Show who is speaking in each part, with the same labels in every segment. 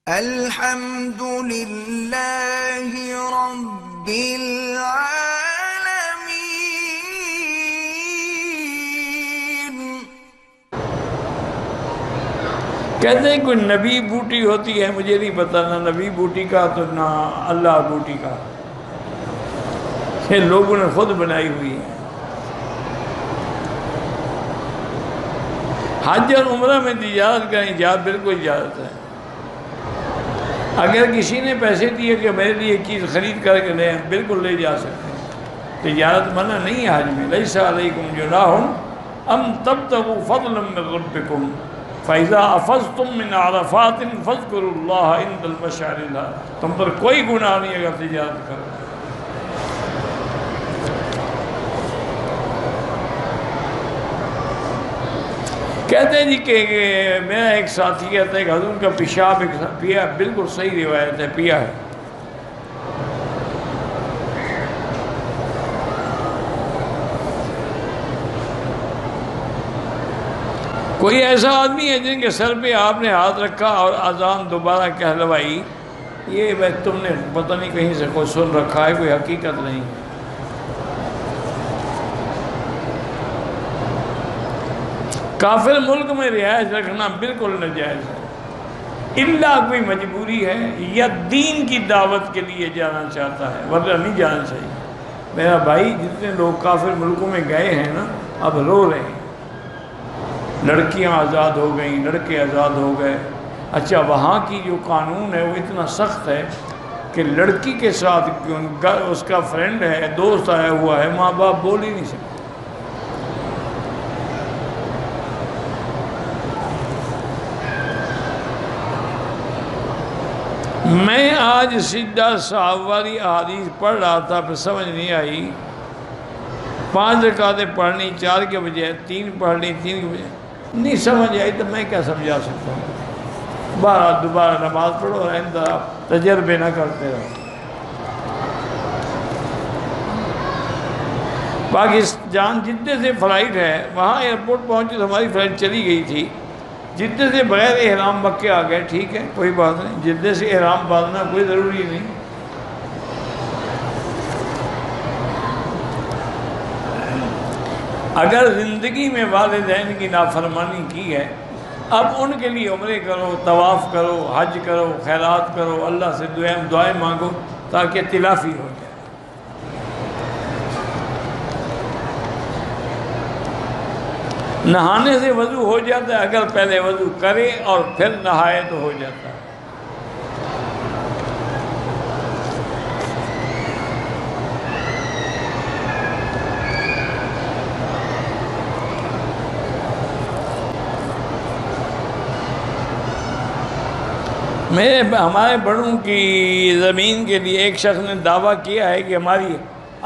Speaker 1: الحمد للہ رب العالمین۔
Speaker 2: کہتے ہیں کوئی نبی بوٹی ہوتی ہے، مجھے نہیں پتا نہ نبی بوٹی کا تو نہ اللہ بوٹی کا، یہ لوگوں نے خود بنائی ہوئی ہے۔ حج اور عمرہ میں تجارت کا ایجاب بالکل اجازت ہے۔ اگر کسی نے پیسے دیے کہ میرے لیے چیز خرید کر کے لیں، بالکل لے جا سکتے ہیں، تجارت منع نہیں ہے حج میں۔ لیس علیکم جناح ان تبتغوا فضلا من ربکم فاذا افضتم من عرفات فاذکروا اللہ عند المشعر الحرام، تم پر کوئی گناہ نہیں اگر تجارت کرو۔ کہتے ہیں جی کہ میرا ایک ساتھی کہتا ہے کہ حضور کا پیشاب پیا، بالکل صحیح روایت ہے، پیا ہے۔ کوئی ایسا آدمی ہے جن کے سر پہ آپ نے ہاتھ رکھا اور اذان دوبارہ کہلوائی، یہ بھائی تم نے پتہ نہیں کہیں سے کوئی سن رکھا ہے، کوئی حقیقت نہیں۔ کافر ملک میں رہائش رکھنا بالکل ناجائز ہے، الا کوئی مجبوری ہے یا دین کی دعوت کے لیے جانا چاہتا ہے، ورنہ نہیں جانا چاہیے۔ میرا بھائی جتنے لوگ کافر ملکوں میں گئے ہیں نا، اب رو رہے ہیں، لڑکیاں آزاد ہو گئیں، لڑکے آزاد ہو گئے۔ اچھا، وہاں کی جو قانون ہے وہ اتنا سخت ہے کہ لڑکی کے ساتھ اس کا فرینڈ ہے، دوست آیا ہوا ہے، ماں باپ بول ہی نہیں سکتے۔ میں آج سجدہ صاحب والی احادیث پڑھ رہا تھا، پھر سمجھ نہیں آئی، 5 رکعتیں پڑھنی 4 کے بجائے 3 پڑھنی 3 کے بجائے، نہیں سمجھ آئی تو میں کیا سمجھا سکتا ہوں۔ بارہ دوبارہ نماز پڑھو اور آئندہ تجربے نہ کرتے رہو۔ پاکستان جدہ سے فلائٹ ہے، وہاں ایئرپورٹ پہنچے تو ہماری فلائٹ چلی گئی تھی، جدہ سے بغیر احرام مکے آ گئے، ٹھیک ہے کوئی بات نہیں، جدہ سے احرام باندھنا کوئی ضروری نہیں۔ اگر زندگی میں والدین کی نافرمانی کی ہے، اب ان کے لیے عمرے کرو، طواف کرو، حج کرو، خیرات کرو، اللہ سے دعائیں مانگو تاکہ تلافی ہو جائے۔ نہانے سے وضو ہو جاتا ہے، اگر پہلے وضو کرے اور پھر نہائے تو ہو جاتا ہے۔ ہمارے بڑوں کی زمین کے لیے ایک شخص نے دعویٰ کیا ہے کہ ہماری ہے،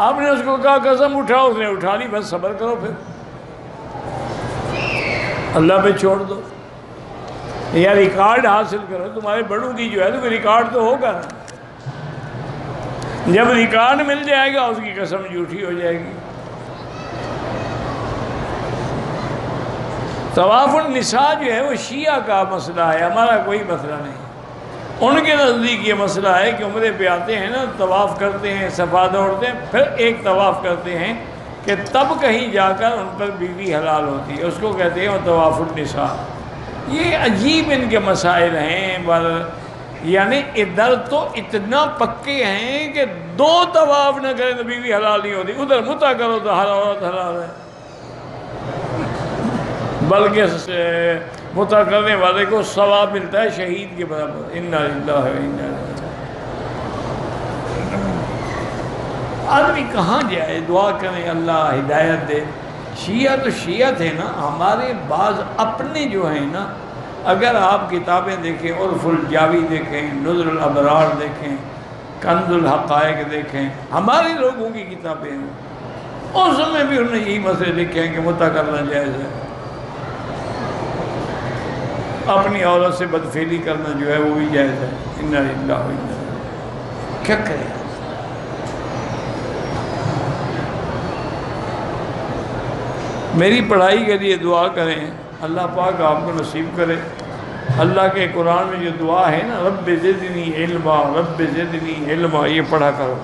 Speaker 2: آپ نے اس کو کہا قسم اٹھاؤ، اس نے اٹھا لی، بس صبر کرو، پھر اللہ پہ چھوڑ دو، یا ریکارڈ حاصل کرو۔ تمہارے بڑوں کی جو ہے تو ریکارڈ تو ہوگا نا، جب ریکارڈ مل جائے گا اس کی قسم جھوٹی ہو جائے گی۔ طواف النساء جو ہے وہ شیعہ کا مسئلہ ہے، ہمارا کوئی مسئلہ نہیں۔ ان کے نزدیک یہ مسئلہ ہے کہ عمرے پہ آتے ہیں نا، طواف کرتے ہیں، صفا دوڑتے ہیں، پھر ایک طواف کرتے ہیں کہ تب کہیں جا کر ان پر بیوی حلال ہوتی ہے، اس کو کہتے ہیں وہ طواف النساء۔ یہ عجیب ان کے مسائل ہیں، یعنی ادھر تو اتنا پکے ہیں کہ 2 طواف نہ کریں تو بیوی حلال نہیں ہوتی، ادھر متع کرو تو ہر عورت حلال ہے، بلکہ متع کرنے والے کو ثواب ملتا ہے شہید کے برابر۔ انا للہ و انا الیہ۔ آدمی کہاں جائے، دعا کریں اللہ ہدایت دے۔ شیعہ تو شیعہ تھے نا، ہمارے بعض اپنے جو ہیں نا، اگر آپ کتابیں دیکھیں، عرف الجاوی دیکھیں، نظر الابرار دیکھیں، کنز الحقائق دیکھیں، ہمارے لوگوں کی کتابیں ہیں، اس میں بھی انہوں نے یہی مسئلے لکھے ہیں کہ متع کرنا جائز ہے، اپنی عورت سے بدفعلی کرنا جو ہے وہ بھی جائز ہے۔ انا للہ و انا الیہ۔ کیا کریں؟ میری پڑھائی کے لیے دعا کریں، اللہ پاک آپ کو نصیب کرے اللہ کے قرآن میں جو دعا ہے نا، رب زدنی علما، رب زدنی علما، یہ پڑھا کرو۔